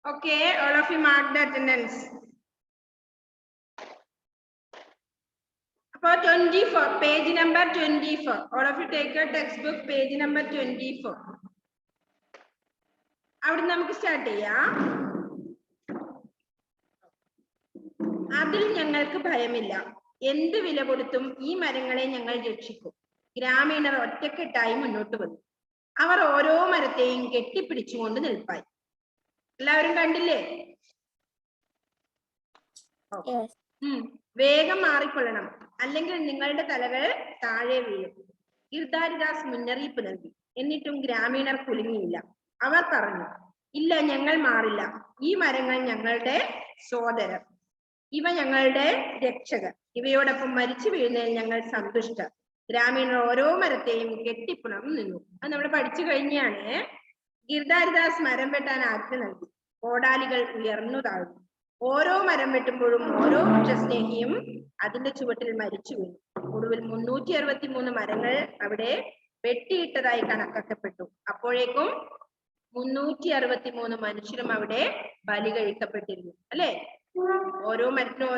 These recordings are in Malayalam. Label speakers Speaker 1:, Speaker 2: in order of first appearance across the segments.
Speaker 1: Okay, all of you mark the attendance. For 24, page number 24. All of you take your textbook, page number 24. അവിടെ നമുക്ക് സ്റ്റാർട്ട് ചെയ്യാം. അതിൽ ഞങ്ങൾക്ക് ഭയമില്ല. എന്ത് വില കൊടുത്തും ഈ മരങ്ങളെ ഞങ്ങൾ രക്ഷിക്കും. ഗ്രാമീണർ ഒറ്റക്കെട്ടായി മുന്നോട്ട് വന്നു. അവർ ഓരോ മരത്തെയും കെട്ടിപ്പിടിച്ചുകൊണ്ട് നിൽപ്പായി. എല്ലാവരും കണ്ടില്ലേ? വേഗം മാറിക്കൊള്ളണം, അല്ലെങ്കിൽ നിങ്ങളുടെ തലകൾ താഴെ വീഴും. ഗിർധാരിദാസ് മുന്നറിയിപ്പ് നൽകി. എന്നിട്ടും ഗ്രാമീണർ കുലുങ്ങിയില്ല. അവർ പറഞ്ഞു, ഇല്ല, ഞങ്ങൾ മാറില്ല. ഈ മരങ്ങൾ ഞങ്ങളുടെ സോദരർ, ഇവ ഞങ്ങളുടെ രക്ഷകർ. ഇവയോടൊപ്പം മരിച്ചു വീഴുന്നതിൽ ഞങ്ങൾ സന്തുഷ്ടർ. ഗ്രാമീണർ ഓരോ മരത്തെയും കെട്ടിപ്പുണർന്നു നിന്നു. അത് നമ്മൾ പഠിച്ചു കഴിഞ്ഞാണ്. ഗിർധാരിദാസ് മരം വെട്ടാൻ ആജ്ഞ നൽകി. കോടാലികൾ ഉയർന്നു താഴ്ന്നു. ഓരോ മരം വെട്ടുമ്പോഴും ഓരോ വൃക്ഷസ്നേഹിയും അതിന്റെ ചുവട്ടിൽ മരിച്ചു വീണു. ഒടുവിൽ 363 മരങ്ങൾ അവിടെ വെട്ടിയിട്ടതായി കണക്കാക്കപ്പെട്ടു. അപ്പോഴേക്കും 363 മനുഷ്യരും അവിടെ ബലി കഴിക്കപ്പെട്ടിരുന്നു. അല്ലെ? ഓരോ മരത്തിനും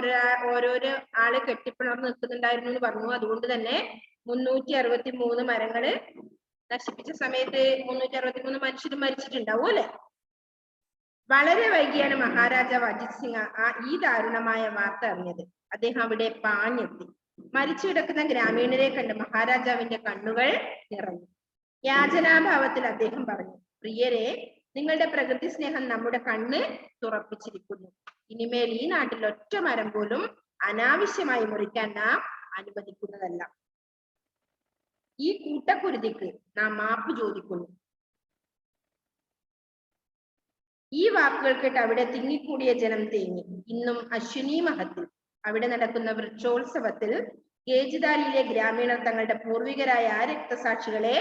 Speaker 1: ഓരോരോ ആള് കെട്ടിപ്പിണർന്ന് നിൽക്കുന്നുണ്ടായിരുന്നു എന്ന് പറഞ്ഞു. അതുകൊണ്ട് തന്നെ 363 മരങ്ങള് നശിപ്പിച്ച സമയത്ത് 363 മനുഷ്യരും മരിച്ചിട്ടുണ്ടാവും അല്ലെ? വളരെ വൈകിയാണ് മഹാരാജാവ് അജിത് സിംഗ് ഈ ദാരുണമായ വാർത്ത അറിഞ്ഞത്. അദ്ദേഹം അവിടെ പാഞ്ഞെത്തി. മരിച്ചു കിടക്കുന്ന ഗ്രാമീണരെ കണ്ട് മഹാരാജാവിന്റെ കണ്ണുകൾ നിറഞ്ഞു. യാചനാഭാവത്തിൽ അദ്ദേഹം പറഞ്ഞു, പ്രിയരെ, നിങ്ങളുടെ പ്രകൃതി സ്നേഹം നമ്മുടെ കണ്ണ് തുറപ്പിച്ചിരിക്കുന്നു. ഇനിമേൽ ഈ നാട്ടിൽ ഒറ്റ മരം പോലും അനാവശ്യമായി മുറിക്കാൻ നാം അനുവദിക്കുന്നതല്ല. ഈ കൂട്ടക്കുരുതിക്ക് നാം മാപ്പ് ചോദിക്കുന്നു. ഈ വാക്കുകൾ കേട്ട് അവിടെ തിങ്ങിക്കൂടിയ ജനം തേങ്ങി. ഇന്നും അശ്വിനി മഹത്തിൽ അവിടെ നടക്കുന്ന വൃക്ഷോത്സവത്തിൽ കേജിദാലിയിലെ ഗ്രാമീണർ തങ്ങളുടെ പൂർവികരായ ആ രക്തസാക്ഷികളെ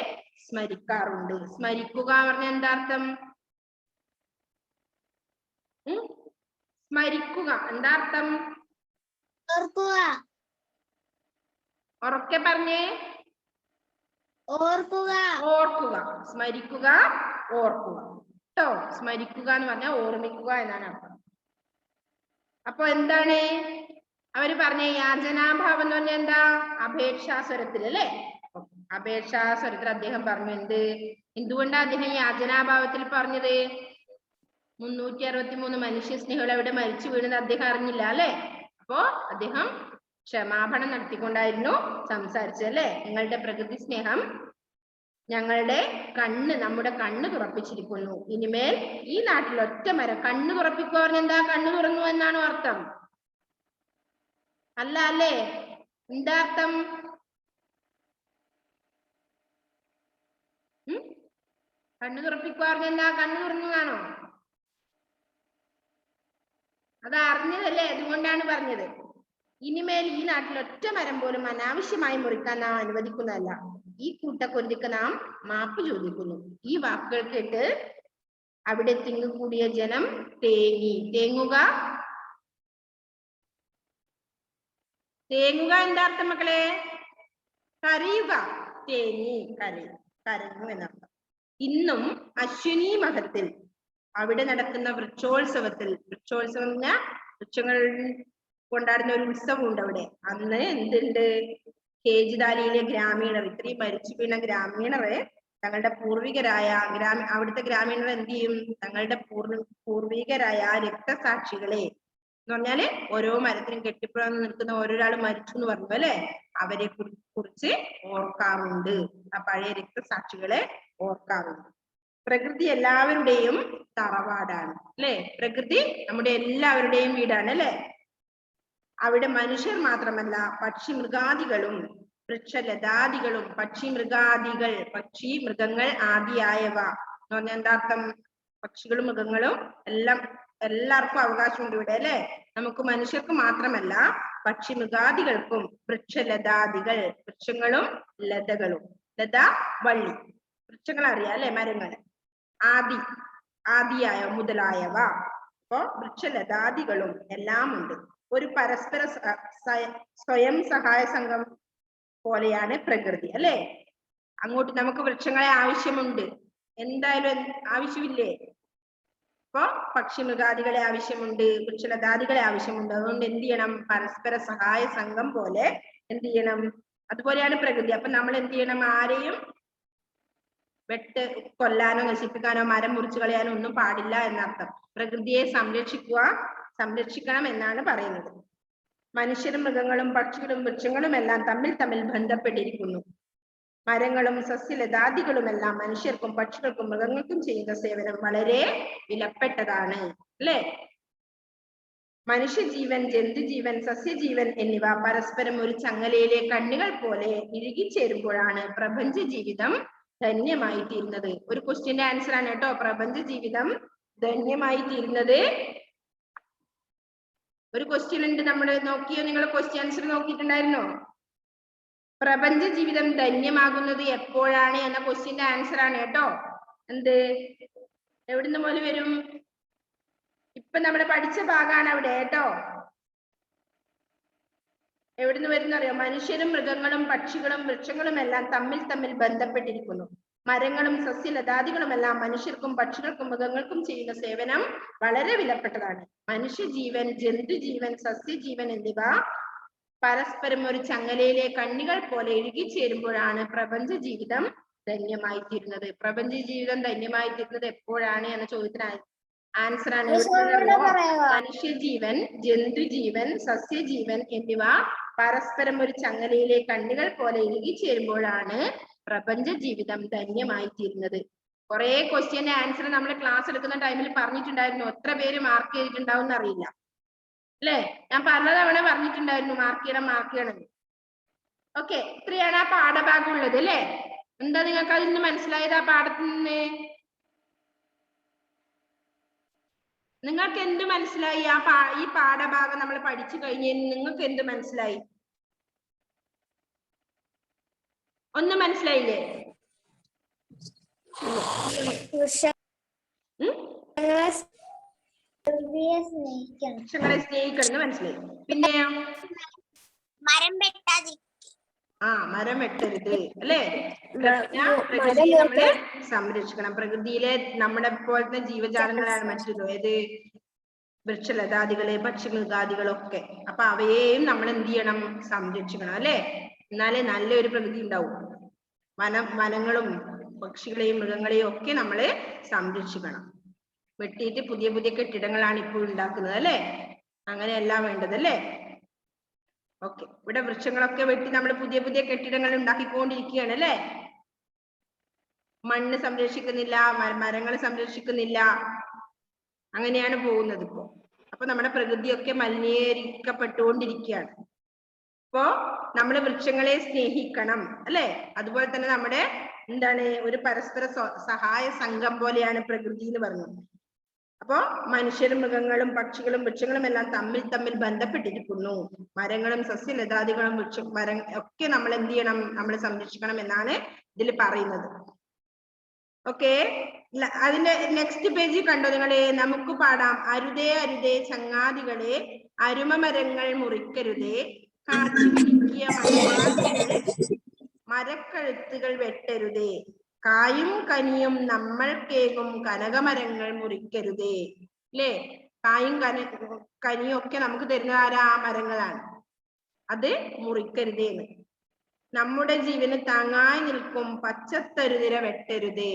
Speaker 1: സ്മരിക്കാറുണ്ട്. സ്മരിക്കുക പറഞ്ഞ എന്താർത്ഥം? സ്മരിക്കുക എന്താർത്ഥം? ഉറക്കെ പറഞ്ഞേ. ഓർക്കുക. ഓർക്കുക. സ്മരിക്കുക, ഓർക്കുക കേട്ടോ. സ്മരിക്കുക എന്ന് പറഞ്ഞാൽ ഓർമ്മിക്കുക എന്നാണ് അർത്ഥം. അപ്പൊ എന്താണ് അവര് പറഞ്ഞ? യാചനാഭാവം എന്ന് പറഞ്ഞാൽ എന്താ? അപേക്ഷാസ്വരത്തിൽ അല്ലെ? അപേക്ഷാസ്വരത്തിൽ അദ്ദേഹം പറഞ്ഞു. എന്തുകൊണ്ടാ അദ്ദേഹം യാചനാഭാവത്തിൽ പറഞ്ഞത്? 363 മനുഷ്യ സ്നേഹികൾ അവിടെ മരിച്ചു വീണെന്ന് അദ്ദേഹം അറിഞ്ഞില്ല അല്ലെ? അപ്പോ അദ്ദേഹം ക്ഷമാപണം നടത്തിക്കൊണ്ടായിരുന്നു സംസാരിച്ചത് അല്ലെ? നിങ്ങളുടെ പ്രകൃതി സ്നേഹം നമ്മുടെ കണ്ണ് തുറപ്പിച്ചിരിക്കുന്നു. ഇനിമേൽ ഈ നാട്ടിൽ ഒറ്റ മരം. കണ്ണ് തുറപ്പിക്കുക പറഞ്ഞ എന്താ? കണ്ണ് തുറന്നു എന്നാണോ അർത്ഥം? അല്ല അല്ലേ? എന്താ അർത്ഥം? കണ്ണ് തുറപ്പിക്കുക പറഞ്ഞ എന്താ? കണ്ണ് തുറന്നതാണോ? അത് അറിഞ്ഞതല്ലേ? അതുകൊണ്ടാണ് പറഞ്ഞത്. ഇനിമേൽ ഈ നാട്ടിൽ ഒറ്റ മരം പോലും അനാവശ്യമായി മുറിക്കാൻ നാം അനുവദിക്കുന്നതല്ല. ഈ കൂട്ടക്കൊരുതിക്ക് നാം മാപ്പ് ചോദിക്കുന്നു. ഈ വാക്കുകൾ കേട്ട് അവിടെ തിങ്ങിക്കൂടിയ ജനം തേങ്ങി. തേങ്ങുക. തേങ്ങുക എന്താ അർത്ഥം മക്കളെ? കരയുക. തേങ്ങി, കരഞ്ഞു എന്നർത്ഥം. ഇന്നും അശ്വിനി മഹത്തിൽ അവിടെ നടക്കുന്ന വൃക്ഷോത്സവത്തിൽ, വൃക്ഷോത്സവം പറഞ്ഞാൽ വൃക്ഷങ്ങൾ കൊണ്ടാടുന്ന ഒരു ഉത്സവം ഉണ്ട് അവിടെ. അന്ന് എന്തുണ്ട്? കേജിദാലിയിലെ ഗ്രാമീണർ, ഇത്രയും മരിച്ചു വീണ ഗ്രാമീണറെ തങ്ങളുടെ പൂർവികരായ അവിടുത്തെ ഗ്രാമീണർ എന്ത് ചെയ്യും? തങ്ങളുടെ പൂർവികരായ രക്തസാക്ഷികളെ എന്ന് പറഞ്ഞാല് ഓരോ മരത്തിനും കെട്ടിപ്പുറന്ന് നിൽക്കുന്ന ഓരോരാൾ മരിച്ചു എന്ന് പറഞ്ഞു അല്ലെ? അവരെ കുറിച്ച് ഓർക്കാറുണ്ട്. ആ പഴയ രക്തസാക്ഷികളെ ഓർക്കാറുണ്ട്. പ്രകൃതി എല്ലാവരുടെയും തറവാടാണ് അല്ലെ? പ്രകൃതി നമ്മുടെ എല്ലാവരുടെയും വീടാണ് അല്ലെ? അവിടെ മനുഷ്യർ മാത്രമല്ല, പക്ഷി മൃഗാദികളും വൃക്ഷലതാദികളും പക്ഷി മൃഗങ്ങൾ ആദിയായവ എന്ന് പറഞ്ഞാൽ എന്താർത്ഥം? പക്ഷികളും മൃഗങ്ങളും എല്ലാവർക്കും അവകാശമുണ്ട് ഇവിടെ അല്ലെ? നമുക്ക് മനുഷ്യർക്ക് മാത്രമല്ല, പക്ഷി മൃഗാദികൾക്കും വൃക്ഷലതാദികൾ, വൃക്ഷങ്ങളും ലതകളും. ലത വള്ളി, വൃക്ഷങ്ങൾ അറിയാം അല്ലെ? മരങ്ങൾ. ആദിയായ മുതലായവ. അപ്പോ വൃക്ഷലതാദികളും എല്ലാം ഉണ്ട്. ഒരു പരസ്പര സ്വയം സഹായ സംഘം പോലെയാണ് പ്രകൃതി അല്ലെ? അങ്ങോട്ട് നമുക്ക് വൃക്ഷങ്ങളെ ആവശ്യമുണ്ട്. എന്തായാലും ആവശ്യമില്ലേ? അപ്പൊ പക്ഷിമൃഗാദികളെ ആവശ്യമുണ്ട്, വൃക്ഷലതാദികളെ ആവശ്യമുണ്ട്. അതുകൊണ്ട് എന്ത് ചെയ്യണം? പരസ്പര സഹായ സംഘം പോലെ എന്ത് ചെയ്യണം? അതുപോലെയാണ് പ്രകൃതി. അപ്പൊ നമ്മൾ എന്ത് ചെയ്യണം? ആരെയും കൊല്ലാനോ നശിപ്പിക്കാനോ മരം മുറിച്ചു കളയാനോ ഒന്നും പാടില്ല എന്നർത്ഥം. പ്രകൃതിയെ സംരക്ഷിക്കണം എന്നാണ് പറയുന്നത്. മനുഷ്യരും മൃഗങ്ങളും പക്ഷികളും വൃക്ഷങ്ങളും എല്ലാം തമ്മിൽ ബന്ധപ്പെട്ടിരിക്കുന്നു. മരങ്ങളും സസ്യലതാദികളുമെല്ലാം മനുഷ്യർക്കും പക്ഷികൾക്കും മൃഗങ്ങൾക്കും ചെയ്യുന്ന സേവനം വളരെ വിലപ്പെട്ടതാണ്. അല്ലെ? മനുഷ്യജീവൻ, ജന്തുജീവൻ, സസ്യജീവൻ എന്നിവ പരസ്പരം ഒരു ചങ്ങലയിലെ കണ്ണികൾ പോലെ ഇഴുകിച്ചേരുമ്പോഴാണ് പ്രപഞ്ച ജീവിതം ധന്യമായി തീരുന്നത്. ഒരു ക്വസ്റ്റ്യന്റെ ആൻസർ ആണ് കേട്ടോ. പ്രപഞ്ച ജീവിതം ധന്യമായി തീരുന്നത്. ഒരു ക്വസ്റ്റ്യൻ ഉണ്ട്, നമ്മൾ നോക്കിയോ? നിങ്ങൾ ക്വസ്റ്റ്യൻ ആൻസർ നോക്കിയിട്ടുണ്ടായിരുന്നോ? പ്രപഞ്ച ജീവിതം ധന്യമാകുന്നത് എപ്പോഴാണ് എന്ന ക്വസ്റ്റ്യന്റെ ആൻസർ ആണ് കേട്ടോ. എന്ത്? എവിടുന്ന് പോലെ വരും? ഇപ്പൊ നമ്മൾ പഠിച്ച ഭാഗമാണ് അവിടെ കേട്ടോ. എവിടുന്ന് വരുന്ന അറിയോ? മനുഷ്യരും മൃഗങ്ങളും പക്ഷികളും വൃക്ഷങ്ങളും എല്ലാം തമ്മിൽ ബന്ധപ്പെട്ടിരിക്കുന്നു. മരങ്ങളും സസ്യലതാദികളുമെല്ലാം മനുഷ്യർക്കും പക്ഷികൾക്കും മൃഗങ്ങൾക്കും ചെയ്യുന്ന സേവനം വളരെ വിലപ്പെട്ടതാണ്. മനുഷ്യജീവൻ, ജന്തുജീവൻ, സസ്യജീവൻ എന്നിവ പരസ്പരം ഒരു ചങ്ങലയിലെ കണ്ണികൾ പോലെ ഇഴുകിച്ചേരുമ്പോഴാണ് പ്രപഞ്ച ജീവിതം ധന്യമായി തീരുന്നത്. പ്രപഞ്ച ജീവിതം ധന്യമായി തീരുന്നത് എപ്പോഴാണ് എന്ന ചോദ്യത്തിന് ആൻസർ ആണ് മനുഷ്യജീവൻ, ജന്തുജീവൻ, സസ്യജീവൻ എന്നിവ പരസ്പരം ഒരു ചങ്ങലയിലെ കണ്ണികൾ പോലെ ഇഴുകിച്ചേരുമ്പോഴാണ് പ്രപഞ്ച ജീവിതം ധന്യമായി തീരുന്നത്. കുറെ ക്വസ്റ്റ്യന്റെ ആൻസർ നമ്മൾ ക്ലാസ് എടുക്കുന്ന ടൈമിൽ പറഞ്ഞിട്ടുണ്ടായിരുന്നു. എത്ര പേര് മാർക്ക് ചെയ്തിട്ടുണ്ടാവും എന്നറിയില്ല അല്ലെ? ഞാൻ പലതവണ പറഞ്ഞിട്ടുണ്ടായിരുന്നു മാർക്ക് ചെയ്യണം. ഓക്കെ, ഇത്രയാണ് ആ പാഠഭാഗം ഉള്ളത് അല്ലെ? എന്താ നിങ്ങൾക്ക് അതിൽ നിന്ന് മനസ്സിലായത്? ആ പാഠത്തിൽ നിന്ന് നിങ്ങൾക്ക് എന്ത് മനസ്സിലായി? ഈ പാഠഭാഗം നമ്മൾ പഠിച്ചു കഴിഞ്ഞതിന് നിങ്ങൾക്ക് എന്ത് മനസ്സിലായി? ഒന്നും മനസ്സിലായില്ലേ? വൃക്ഷങ്ങളെ സ്നേഹിക്കണം മനസ്സിലായി. പിന്നെയോ? മരം വെട്ടരുത് അല്ലെ? പ്രകൃതിയെ നമ്മള് സംരക്ഷിക്കണം. പ്രകൃതിയിലെ നമ്മുടെ പോലത്തെ ജീവജാലങ്ങളാണ് മറ്റു ഏത് വൃക്ഷലതാദികള്, പക്ഷിമൃഗാദികളൊക്കെ. അപ്പൊ അവയെയും നമ്മൾ എന്ത് ചെയ്യണം? സംരക്ഷിക്കണം അല്ലെ? എന്നാലേ നല്ലൊരു പ്രകൃതി ഉണ്ടാവും. വനങ്ങളും പക്ഷികളെയും മൃഗങ്ങളെയും ഒക്കെ നമ്മള് സംരക്ഷിക്കണം. വെട്ടിയിട്ട് പുതിയ കെട്ടിടങ്ങളാണ് ഇപ്പോൾ ഉണ്ടാക്കുന്നത് അല്ലെ? അങ്ങനെയല്ല വേണ്ടത് അല്ലെ? ഓക്കെ, ഇവിടെ വൃക്ഷങ്ങളൊക്കെ വെട്ടി നമ്മൾ പുതിയ കെട്ടിടങ്ങൾ ഉണ്ടാക്കിക്കൊണ്ടിരിക്കുകയാണ് അല്ലെ? മണ്ണ് സംരക്ഷിക്കുന്നില്ല, മരങ്ങൾ സംരക്ഷിക്കുന്നില്ല, അങ്ങനെയാണ് പോകുന്നത് ഇപ്പോ. അപ്പൊ നമ്മുടെ പ്രകൃതിയൊക്കെ മലിനീകരിക്കപ്പെട്ടുകൊണ്ടിരിക്കുകയാണ്. അപ്പോ നമ്മൾ വൃക്ഷങ്ങളെ സ്നേഹിക്കണം അല്ലെ? അതുപോലെ തന്നെ നമ്മുടെ എന്താണ് ഒരു പരസ്പര സഹായ സംഘം പോലെയാണ് പ്രകൃതി എന്ന് പറഞ്ഞത്. അപ്പോ മനുഷ്യരും മൃഗങ്ങളും പക്ഷികളും വൃക്ഷങ്ങളും എല്ലാം തമ്മിൽ ബന്ധപ്പെട്ടിരിക്കുന്നു. മരങ്ങളും സസ്യലതാദികളും ഒക്കെ നമ്മൾ എന്ത് ചെയ്യണം? നമ്മൾ സംരക്ഷിക്കണം എന്നാണ് ഇതിൽ പറയുന്നത്. ഓക്കെ, അതിന്റെ നെക്സ്റ്റ് പേജിൽ കണ്ടോ നിങ്ങളെ? നമുക്ക് പാടാം. അരുതേ അരുതേ ചങ്ങാതികളെ, അരുമ മരങ്ങൾ മുറിക്കരുതേ, കാച്ചു പിടിക്കിയ മരക്കഴുത്തുകൾ വെട്ടരുതേ, കായും കനിയും നമ്മൾ കേകും കനകമരങ്ങൾ മുറിക്കരുതേ. അല്ലേ? കായും കനിയും ഒക്കെ നമുക്ക് തരുന്ന ആ മരങ്ങളാണ്. അത് മുറിക്കരുതേന്ന്. നമ്മുടെ ജീവന് താങ്ങായി നിൽക്കും പച്ചത്തരുതിര വെട്ടരുതേ.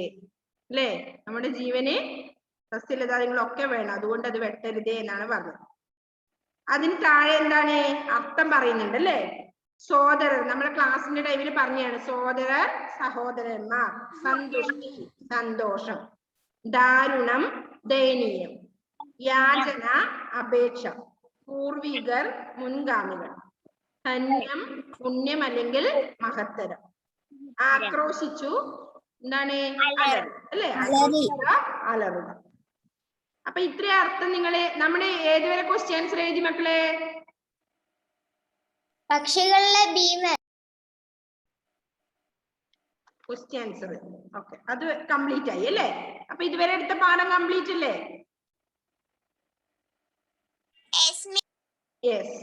Speaker 1: അല്ലേ? നമ്മുടെ ജീവന് സസ്യലതാദികളൊക്കെ വേണം, അതുകൊണ്ട് അത് വെട്ടരുതേ എന്നാണ് പറഞ്ഞത്. അതിന് താഴെ എന്താണ് അർത്ഥം പറയുന്നുണ്ട് അല്ലേ? സോദരർ, നമ്മുടെ ക്ലാസ്സിന്റെ ടൈമിൽ പറഞ്ഞാണ്. സോദരർ, സഹോദരന്മാർ, സന്തുഷ്ടി സന്തോഷം, ദാരുണം ദയനീയം, യാചന അപേക്ഷ, പൂർവികർ മുൻഗാമികൾ, ധന്യം പുണ്യം അല്ലെങ്കിൽ മഹത്തരം, ആക്രോശിച്ചു എന്താണ് അല്ലേ? അലറുക. അപ്പൊ ഇത്രയും അർത്ഥം നമ്മുടെ ഏതുവരെ ക്വസ്റ്റ്യൻ ആൻസർ എഴുതി മക്കളെ?
Speaker 2: പക്ഷികളിലെ ഭീമൻ
Speaker 1: ക്വസ്റ്റ്യൻ ആൻസർ. ഓക്കെ, അത് കംപ്ലീറ്റ് ആയി അല്ലേ? അപ്പൊ ഇതുവരെ എടുത്ത പാഠം കംപ്ലീറ്റ് അല്ലേ? യെസ്.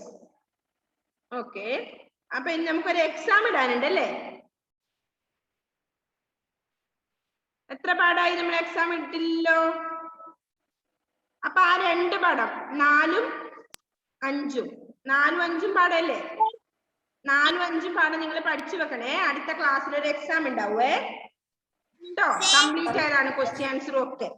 Speaker 1: ഓക്കെ, അപ്പൊ ഇനി നമുക്കൊരു എക്സാം ഇടാനുണ്ട് അല്ലേ? എത്ര പാഠമായി നമ്മൾ എക്സാം ഇട്ടില്ലല്ലോ? അപ്പൊ ആ രണ്ട് പടം 4ഉം 5ഉം 4ഉം 5ഉം പാടല്ലേ? 4ഉം 5ഉം പാഠം നിങ്ങൾ പഠിച്ചു വെക്കണേ. അടുത്ത ക്ലാസ്സിൽ ഒരു എക്സാം ഉണ്ടാവേ കേട്ടോ. കംപ്ലീറ്റ് ആയതാണ് ക്വസ്റ്റ്യൻ ആൻസറും ഒക്കെ.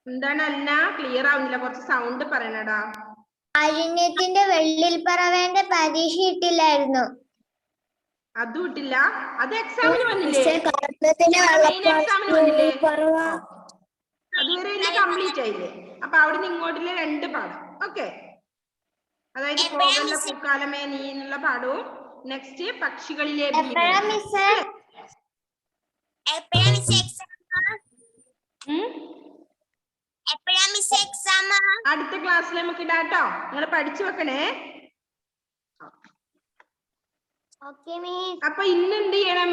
Speaker 1: എന്താണ് അല്ല ക്ലിയർ ആവുന്നില്ല, കുറച്ച് സൗണ്ട് പറയണടാ.
Speaker 2: കാരുണ്യത്തിന്റെ വെള്ളിൽ പറവേന്റെ പരീക്ഷ ഇട്ടില്ലായിരുന്നു.
Speaker 1: അതും ഇട്ടില്ല, അത് എക്സാമിന് വന്നില്ലേ? മെയിൻ എക്സാമിന് വന്നില്ലേ? അതുവരെ കംപ്ലീറ്റ് ആയില്ലേ? അപ്പൊ അവിടെ നിന്ന് ഇങ്ങോട്ടുള്ള രണ്ട് പാഠം. ഓക്കെ, അതായത് പോകല്ല പൂക്കാലമേ നീ എന്നുള്ള പാഠവും നെക്സ്റ്റ് പക്ഷികളിലെ അടുത്ത ക്ലാസ്സിൽ നമുക്ക് ഇടാട്ടോ. നിങ്ങൾ പഠിച്ചു വെക്കണേ. അപ്പൊ ഇന്ന് എന്ത് ചെയ്യണം?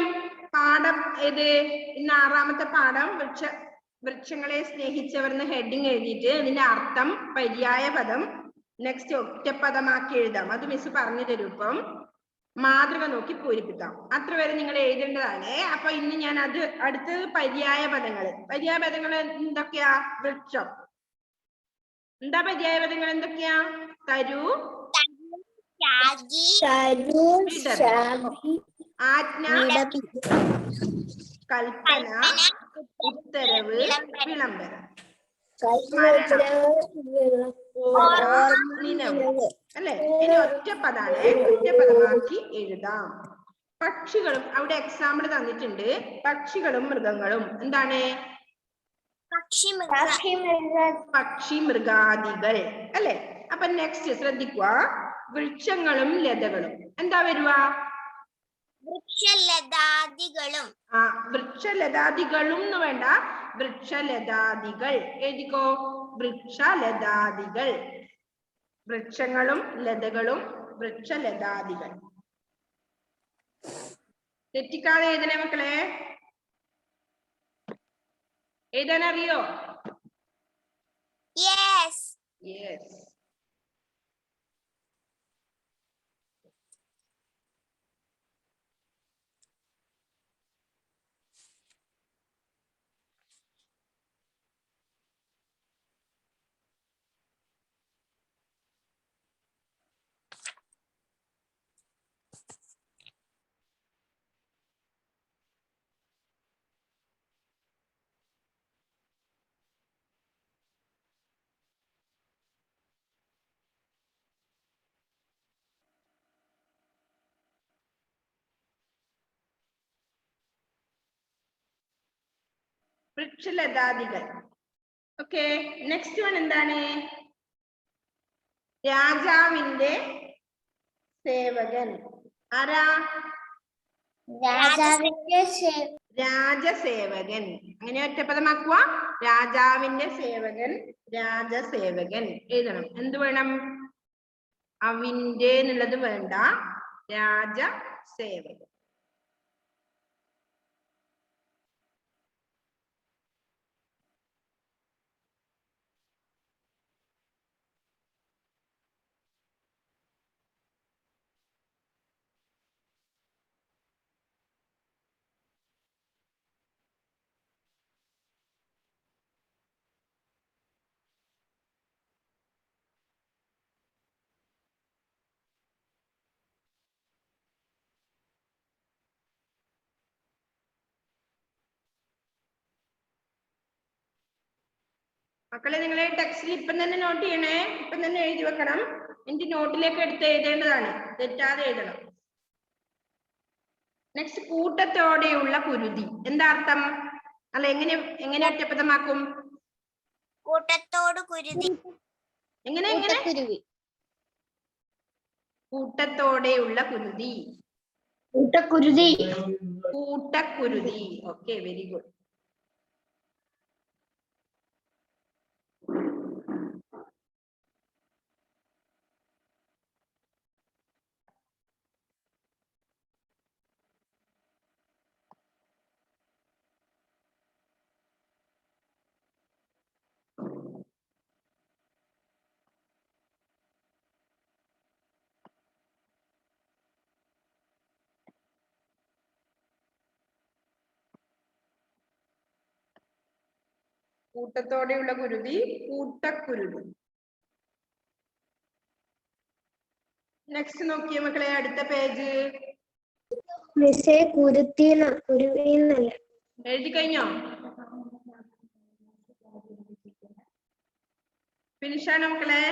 Speaker 1: പാഠം ഏത്? ഇന്ന് 6ാമത്തെ പാഠം വൃക്ഷങ്ങളെ സ്നേഹിച്ചവർന്ന് ഹെഡിങ് എഴുതിയിട്ട് അതിന്റെ അർത്ഥം, പര്യായ പദം, നെക്സ്റ്റ് ഒറ്റപ്പദമാക്കി എഴുതാം. അത് മിസ് പറഞ്ഞു തരും. ഇപ്പം മാതൃക നോക്കി പൂരിപ്പിക്കാം. അത്ര വരെ നിങ്ങൾ എഴുതേണ്ടതാണ്. അപ്പൊ ഇന്ന് ഞാൻ അത് അടുത്തത് പര്യായ പദങ്ങൾ. പര്യായ പദങ്ങൾ എന്തൊക്കെയാ? വൃക്ഷം. എന്താ പര്യായ പദങ്ങൾ എന്തൊക്കെയാ? തരു, ആജ്ഞ, കൽപ്പന, ഉത്തരവ്, വിളംബരം, അല്ലെ? ഇനി ഒറ്റപ്പദാണ്, ഒറ്റപ്പദമാക്കി എഴുതാം. പക്ഷികളും അവിടെ എക്സാമ്പിൾ തന്നിട്ടുണ്ട്. പക്ഷികളും മൃഗങ്ങളും എന്താണ്? പക്ഷി മൃഗാദികൾ അല്ലെ? അപ്പൊ നെക്സ്റ്റ് ശ്രദ്ധിക്കുക. വൃക്ഷങ്ങളും ലതകളും എന്താ വരുക?
Speaker 2: വൃക്ഷലതാദികളും.
Speaker 1: ആ, വൃക്ഷലതാദികളും എന്ന് വേണ്ട, വൃക്ഷലതാദികൾ എഴുതിക്കോ. വൃക്ഷലതാദികൾ, വൃക്ഷങ്ങളും ലതകളും വൃക്ഷലതാദികൾ. തെറ്റിക്കാതെ എഴുതണേ മക്കളെ. എഴുതാൻ അറിയോ?
Speaker 2: യെസ്.
Speaker 1: വൃക്ഷലതാദികൾ. ഓക്കെ, നെക്സ്റ്റ് വൺ എന്താണ്? രാജാവിന്റെ സേവകൻ. ആരാ? രാജസേവകൻ. അങ്ങനെ ഒറ്റപ്പദമാക്കുക. രാജാവിന്റെ സേവകൻ, രാജസേവകൻ എഴുതണം. എന്ത് വേണം? അവിന്റെ എന്നുള്ളത് വേണ്ട, രാജസേവകൻ. മക്കളെ, നിങ്ങളെ ടെക്സ്റ്റിൽ ഇപ്പം തന്നെ നോട്ട് ചെയ്യണേ. ഇപ്പം തന്നെ എഴുതി വെക്കണം. എനിക്ക് നോട്ടിലേക്ക് എടുത്ത് എഴുതേണ്ടതാണ്, തെറ്റാതെ എഴുതണം. നെക്സ്റ്റ്, കൂട്ടത്തോടെയുള്ള കുരുതി. എന്താ അർത്ഥം? അല്ല, എങ്ങനെ ഒറ്റപ്പദമാക്കും?
Speaker 2: കൂട്ടത്തോട് കുരുതി.
Speaker 1: എങ്ങനെ? കൂട്ടത്തോടെയുള്ള കുരുതി. കൂട്ടക്കുരുതി. Okay, very good. കൂട്ടത്തോടെയുള്ള കുരുതി കൂട്ടക്കുരുതി. നെക്സ്റ്റ് നോക്കിയേ മക്കളെ, അടുത്ത പേജ്. എഴുതി കഴിഞ്ഞോ? ഫിനിഷാണോ മക്കളെ?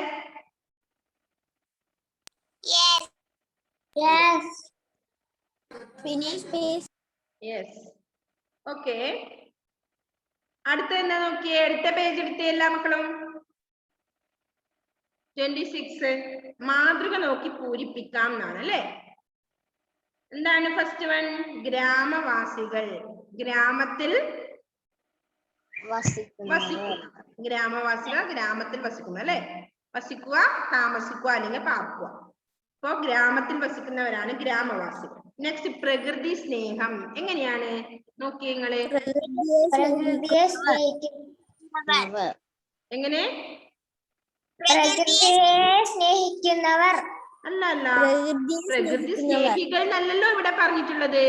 Speaker 1: യെസ്. ഓക്കെ, അടുത്ത എന്താ നോക്കിയേ? അടുത്ത പേജ് എടുത്തേ എല്ലാ മക്കളും. 26 മാതൃക നോക്കി പൂരിപ്പിക്കാം എന്നാണ് അല്ലെ. എന്താണ് ഫസ്റ്റ് വൺ? ഗ്രാമവാസികൾ. ഗ്രാമത്തിൽ വസിക്കുന്നു. ഗ്രാമവാസികൾ ഗ്രാമത്തിൽ വസിക്കുന്നു അല്ലെ. വസിക്കുക, താമസിക്കുക അല്ലെങ്കിൽ പാർക്കുക. അപ്പൊ ഗ്രാമത്തിൽ വസിക്കുന്നവരാണ് ഗ്രാമവാസികൾ. നെക്സ്റ്റ് പ്രകൃതി സ്നേഹം. എങ്ങനെയാണ് നോക്കിയേ നിങ്ങള്? എങ്ങനെ?
Speaker 2: സ്നേഹിക്കുന്നവർ
Speaker 1: അല്ല, പ്രകൃതി സ്നേഹികൾ എന്നല്ലല്ലോ ഇവിടെ പറഞ്ഞിട്ടുള്ളത്.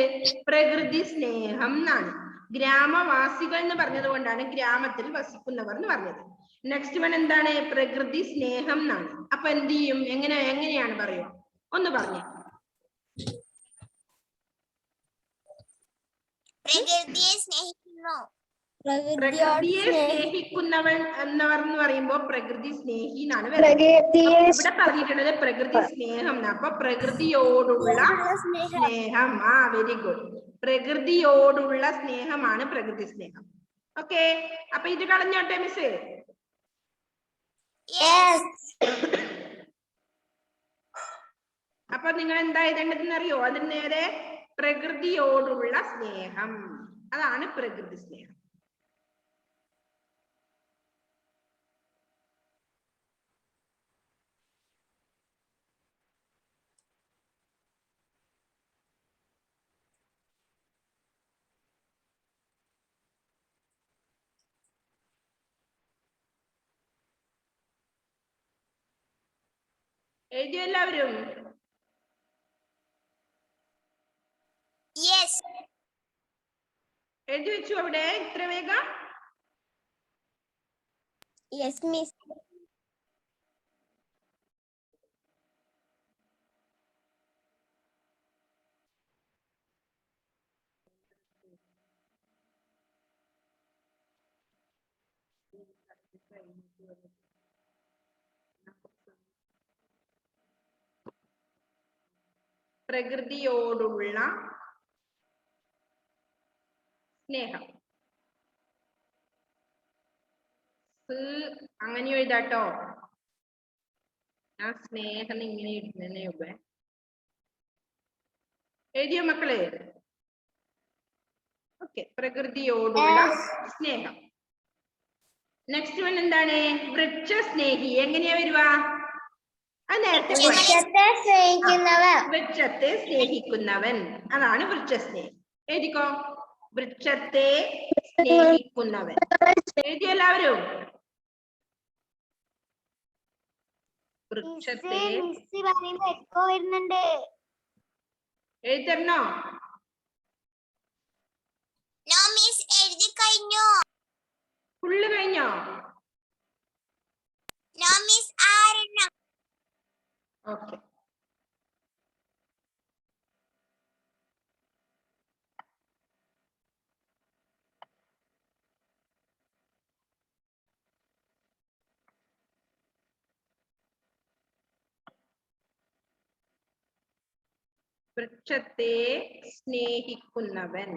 Speaker 1: പ്രകൃതി സ്നേഹം എന്നാണ്. ഗ്രാമവാസികൾ എന്ന് പറഞ്ഞത് കൊണ്ടാണ് ഗ്രാമത്തിൽ വസിക്കുന്നവർ എന്ന് പറഞ്ഞത്. നെക്സ്റ്റ് വൺ എന്താണ്? പ്രകൃതി സ്നേഹം എന്നാണ്. അപ്പൊ എന്ത് ചെയ്യും? എങ്ങനെയാണ് പറയുക? ഒന്ന് പറഞ്ഞു.
Speaker 2: പ്രകൃതിയെ സ്നേഹിക്കുന്നു.
Speaker 1: പ്രകൃതിയെ സ്നേഹിക്കുന്നവൻ എന്നവർ എന്ന് പറയുമ്പോ പ്രകൃതി സ്നേഹി എന്നാണ് വരുന്നത്. ഇവിടെ പറഞ്ഞിട്ടുള്ളത് പ്രകൃതി സ്നേഹം. അപ്പൊ പ്രകൃതിയോടുള്ള സ്നേഹം. Very good. പ്രകൃതിയോടുള്ള സ്നേഹമാണ് പ്രകൃതി സ്നേഹം. ഓക്കെ, അപ്പൊ ഇത് കളഞ്ഞോട്ടെ മിസ്. അപ്പൊ നിങ്ങൾ എന്താ എഴുതേണ്ടതെന്ന് അറിയോ? അതിന് നേരെ പ്രകൃതിയോടുള്ള സ്നേഹം, അതാണ് പ്രകൃതി സ്നേഹം. എഴുതിയോ എല്ലാവരും? എഴുതി വെച്ചു അവിടെ ഇത്ര വേഗം?
Speaker 2: Yes miss.
Speaker 1: പ്രകൃതിയോടുള്ള സ്നേഹം. അങ്ങനെ എഴുതാട്ടോ. ഞാൻ സ്നേഹം ഇങ്ങനെ ഇടുന്നേ. എഴുതിയോ മക്കളെ? ഓക്കെ, പ്രകൃതിയോടുള്ള സ്നേഹം. നെക്സ്റ്റ് വൺ എന്താണ്? വൃക്ഷസ്നേഹി. എങ്ങനെയാ വരുക? അത് നേരത്തെ വൃക്ഷത്തെ സ്നേഹിക്കുന്നവൻ, അതാണ് വൃക്ഷസ്നേഹി. എഴുതിക്കോ, വൃക്ഷത്തെ സ്നേഹിക്കുന്നവൻ. എഴുതിയോ എല്ലാവരും? വൃക്ഷത്തെ എഴുതരണോ?
Speaker 2: എഴുതി കഴിഞ്ഞു.
Speaker 1: ഫുള്ള് കഴിഞ്ഞോ? ഓക്കെ, വൃക്ഷത്തെ സ്നേഹിക്കുന്നവൻ.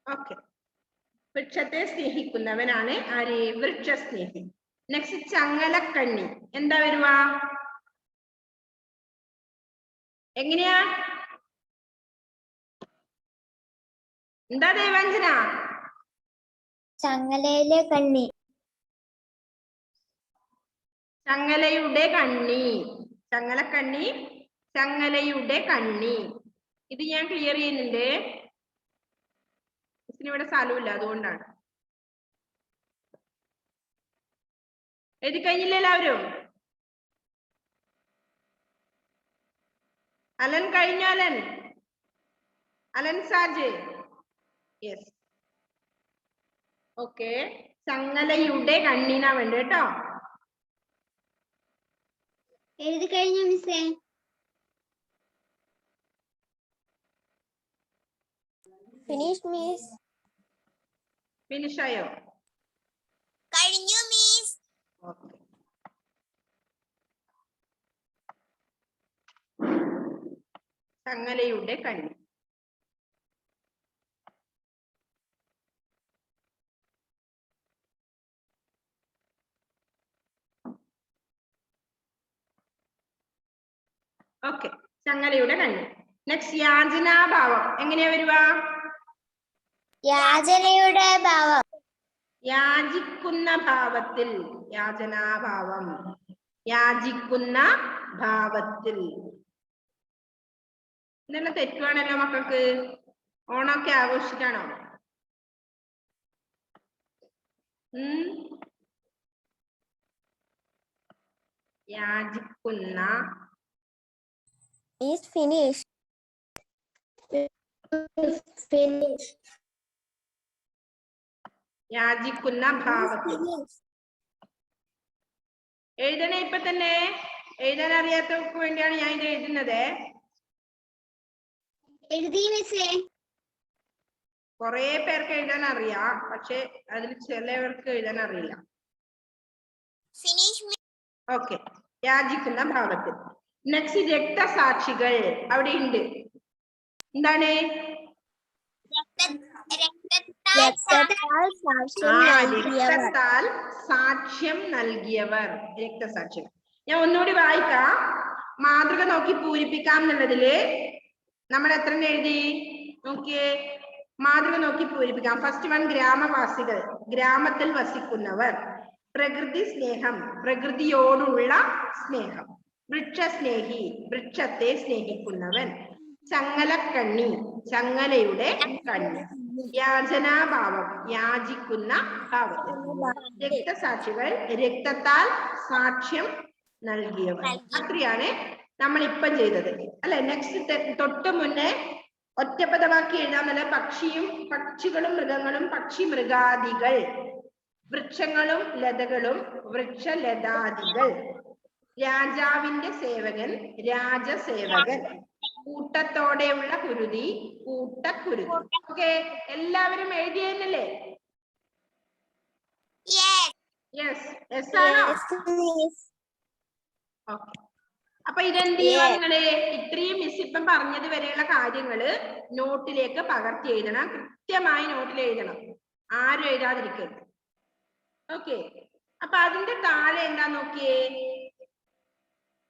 Speaker 1: ഓക്കെ, വൃക്ഷത്തെ സ്നേഹിക്കുന്നവനാണ് ആര്? വൃക്ഷസ്നേഹി. നെക്സ്റ്റ് ചങ്ങലക്കണ്ണി. എന്താ വരുക? എങ്ങനെയാ? എന്താ ദേവാഞ്ജന?
Speaker 2: ചങ്ങലയിലെ കണ്ണി.
Speaker 1: ചങ്ങലയുടെ കണ്ണി. ചങ്ങലക്കണ്ണി, ചങ്ങലയുടെ കണ്ണി. ഇത് ഞാൻ ക്ലിയർ ചെയ്യുന്നുണ്ട്. ഇവിടെ സ്ഥലമില്ല, അതുകൊണ്ടാണ്. എഴുതി കഴിഞ്ഞില്ല എല്ലാവരും? അലൻ കഴിഞ്ഞു? Alan, Alan Saj? Yes, okay. ചങ്ങലയുടെ കണ്ണീനാ വേണ്ട കേട്ടോ.
Speaker 2: എഴുതി കഴിഞ്ഞു മിസ്സേ. Finish miss.
Speaker 1: ഫിനിഷ് ആയോ?
Speaker 2: കഴിഞ്ഞു മിസ്.
Speaker 1: ഓക്കെ. ചങ്ങലയുടെ കണ്ണി. ഓക്കെ, ചങ്ങലയുടെ കണ്ണി. നെക്സ്റ്റ് യാചനാഭാവം. എങ്ങനെയാ വരുക?
Speaker 2: യാചനയുടെ ഭാവം.
Speaker 1: യാചിക്കുന്ന ഭാവത്തിൽ. യാചനാഭാവം, യാചിക്കുന്ന ഭാവത്തിൽ. ഇതെല്ലാം തെറ്റുവാണല്ലോ മക്കൾക്ക്. ഓണമൊക്കെ ആഘോഷിക്കാണോ? യാചിക്കുന്ന.
Speaker 2: Is finished. Finish.
Speaker 1: യാചിക്കുന്ന ഭാവത്തിൽ. എഴുതണേ ഇപ്പൊ തന്നെ. എഴുതാൻ അറിയാത്തവർക്ക് വേണ്ടിയാണ് ഞാൻ ഇത് എഴുതുന്നത്.
Speaker 2: എഴുതി മിസ്സേ.
Speaker 1: കുറെ പേർക്ക് എഴുതാൻ അറിയാം, പക്ഷെ അതിൽ ചിലവർക്ക് എഴുതാൻ അറിയില്ല.
Speaker 2: ഫിനിഷ്.
Speaker 1: ഓക്കെ, യാചിക്കുന്ന ഭാവത്തിൽ. നെക്സ്റ്റ് രക്തസാക്ഷികൾ അവിടെ ഉണ്ട്. എന്താണ്? രക്തത്താൽ സാക്ഷ്യം നൽകിയവർ. രക്തസാക്ഷികൾ. ഞാൻ ഒന്നുകൂടി വായിക്കാം. മാതൃക നോക്കി പൂരിപ്പിക്കാം എന്നുള്ളതില് നമ്മൾ എത്ര എഴുതി നോക്കിയേ? മാതൃക നോക്കി പൂരിപ്പിക്കാം. ഫസ്റ്റ് വൺ, ഗ്രാമവാസികൾ, ഗ്രാമത്തിൽ വസിക്കുന്നവർ. പ്രകൃതി സ്നേഹം, പ്രകൃതിയോടുള്ള സ്നേഹം. വൃക്ഷസ്നേഹി, വൃക്ഷത്തെ സ്നേഹിക്കുന്നവൻ. ചങ്ങലക്കണ്ണി, ചങ്ങലയുടെ കണ്ണി. യാചനാഭാവം, യാചിക്കുന്ന ഭാവത്തിൽ. രക്തസാക്ഷികൾ, രക്തത്താൽ സാക്ഷ്യം നൽകിയവർ. അത്രയാണ് നമ്മൾ ഇപ്പം ചെയ്തത് അല്ലെ. നെക്സ്റ്റ് തൊട്ട് മുന്നേ ഒറ്റപ്പദമാക്കി എഴുതാന്നല്ല. പക്ഷികളും മൃഗങ്ങളും, പക്ഷി മൃഗാദികൾ. വൃക്ഷങ്ങളും ലതകളും, വൃക്ഷലതാദികൾ. രാജാവിന്റെ സേവകൻ, രാജസേവകൻ. കൂട്ടത്തോടെയുള്ള കുരുതി, കൂട്ടക്കുരുതി. ഓക്കെ, എല്ലാവരും എഴുതിയെന്നല്ലേ? യെസ്, യെസ് ആണോ? ഓക്കെ. അപ്പൊ ഇതെന്ത് ചെയ്യുക നിങ്ങള്? ഇത്രയും മിസ് ഇപ്പം പറഞ്ഞത് വരെയുള്ള കാര്യങ്ങള് നോട്ടിലേക്ക് പകർത്തി എഴുതണം. കൃത്യമായി നോട്ടിൽ എഴുതണം, ആരും എഴുതാതിരിക്കരുത്. ഓക്കെ. അപ്പൊ അതിന്റെ താഴെ എന്താ നോക്കിയേ?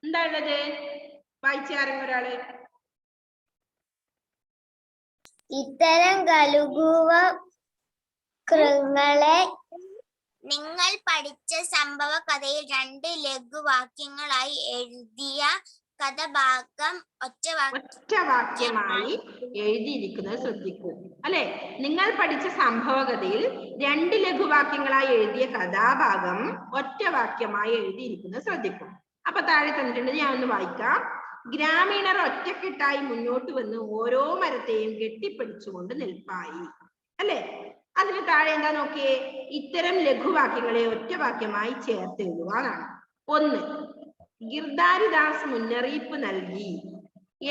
Speaker 1: എന്താ ഉള്ളത്? വായിച്ചാരെങ്കിലും ഒരാള്?
Speaker 2: ഇത്തരം കലുകുവ കൃങ്ങളെ നിങ്ങൾ പഠിച്ച സംഭവ കഥയിൽ 2 ലഘുവാക്യങ്ങളായി എഴുതിയ കഥാഭാഗം
Speaker 1: ഒറ്റവാക്യമായി എഴുതിയിരിക്കുന്നത് ശ്രദ്ധിക്കൂ. അല്ലെ, നിങ്ങൾ പഠിച്ച സംഭവകഥയിൽ 2 ലഘുവാക്യങ്ങളായി എഴുതിയ കഥാഭാഗം ഒറ്റവാക്യമായി എഴുതിയിരിക്കുന്നത് ശ്രദ്ധിക്കൂ. അപ്പൊ താഴെ തന്നിട്ടുണ്ട്, ഞാൻ ഒന്ന് വായിക്കാം. ഗ്രാമീണർ ഒറ്റക്കെട്ടായി മുന്നോട്ട് വന്ന് ഓരോ മരത്തെയും കെട്ടിപ്പിടിച്ചുകൊണ്ട് നിൽപ്പായി. അല്ലെ, അതിന് താഴെ എന്താ നോക്കിയേ? ഇത്തരം ലഘുവാക്യങ്ങളെ ഒറ്റവാക്യമായി ചേർത്ത് എഴുതുവാനാണ്. 1, ഗിർദാരിദാസ് മുന്നറിയിപ്പ് നൽകി,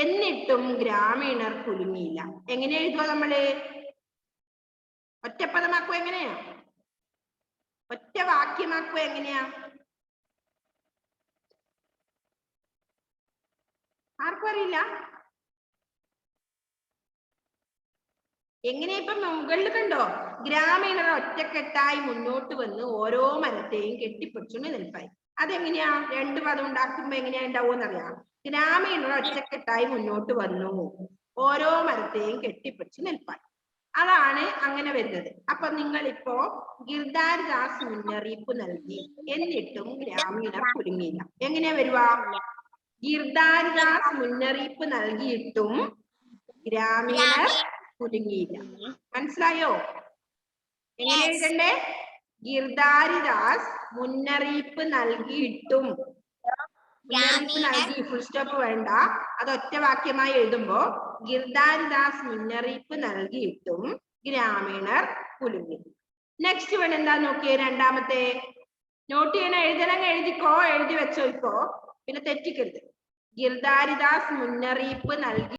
Speaker 1: എന്നിട്ടും ഗ്രാമീണർ കുലുങ്ങിയില്ല. എങ്ങനെ എഴുതുക നമ്മള്? ഒറ്റപ്പദമാക്കുക എങ്ങനെയാ? ഒറ്റവാക്യമാക്കുക എങ്ങനെയാ? ആർക്കും അറിയില്ല? എങ്ങനെ? ഇപ്പൊ മുകളിൽ കണ്ടോ? ഗ്രാമീണർ ഒറ്റക്കെട്ടായി മുന്നോട്ട് വന്ന് ഓരോ മരത്തെയും കെട്ടിപ്പിടിച്ചുകൊണ്ട് നിൽപ്പായി. അതെങ്ങനെയാ? 2 പദം ഉണ്ടാക്കുമ്പോ എങ്ങനെയാ ഉണ്ടാവുമെന്നറിയാം. ഗ്രാമീണർ ഒറ്റക്കെട്ടായി മുന്നോട്ട് വന്നു ഓരോ മരത്തെയും കെട്ടിപ്പിടിച്ച് നിൽപ്പായി. അതാണ് അങ്ങനെ വരുന്നത്. അപ്പൊ നിങ്ങൾ ഇപ്പോ ഗിർദാരിദാസ് മുന്നറിയിപ്പ് നൽകി എന്നിട്ടും ഗ്രാമീണർ കുടുങ്ങിയില്ല. എങ്ങനെയാ വരുക? ഗിർദാരിദാസ് മുന്നറിയിപ്പ് നൽകിയിട്ടും ഗ്രാമീണർ കുടുങ്ങിയില്ല. മനസ്സിലായോ? എങ്ങനെ എഴുതണ്ടേ? ഗിർദാരിദാസ് മുന്നറിയിപ്പ് നൽകിയിട്ടും, മുന്നറിയിപ്പ് നൽകി ഫുൾ സ്റ്റോപ്പ് വേണ്ട, അത് ഒറ്റ വാക്യമായി എഴുതുമ്പോ ഗിർദാരിദാസ് മുന്നറിയിപ്പ് നൽകിയിട്ടും ഗ്രാമീണർ കുലുങ്ങി. നെക്സ്റ്റ് വേണം എന്താ നോക്കിയേ? രണ്ടാമത്തെ നോട്ട് ചെയ്യണ, എഴുതണം, എഴുതിക്കോ, എഴുതി വെച്ചോക്കോ, പിന്നെ തെറ്റിക്കരുത്. ഗിർദാരിദാസ് മുന്നറിയിപ്പ് നൽകി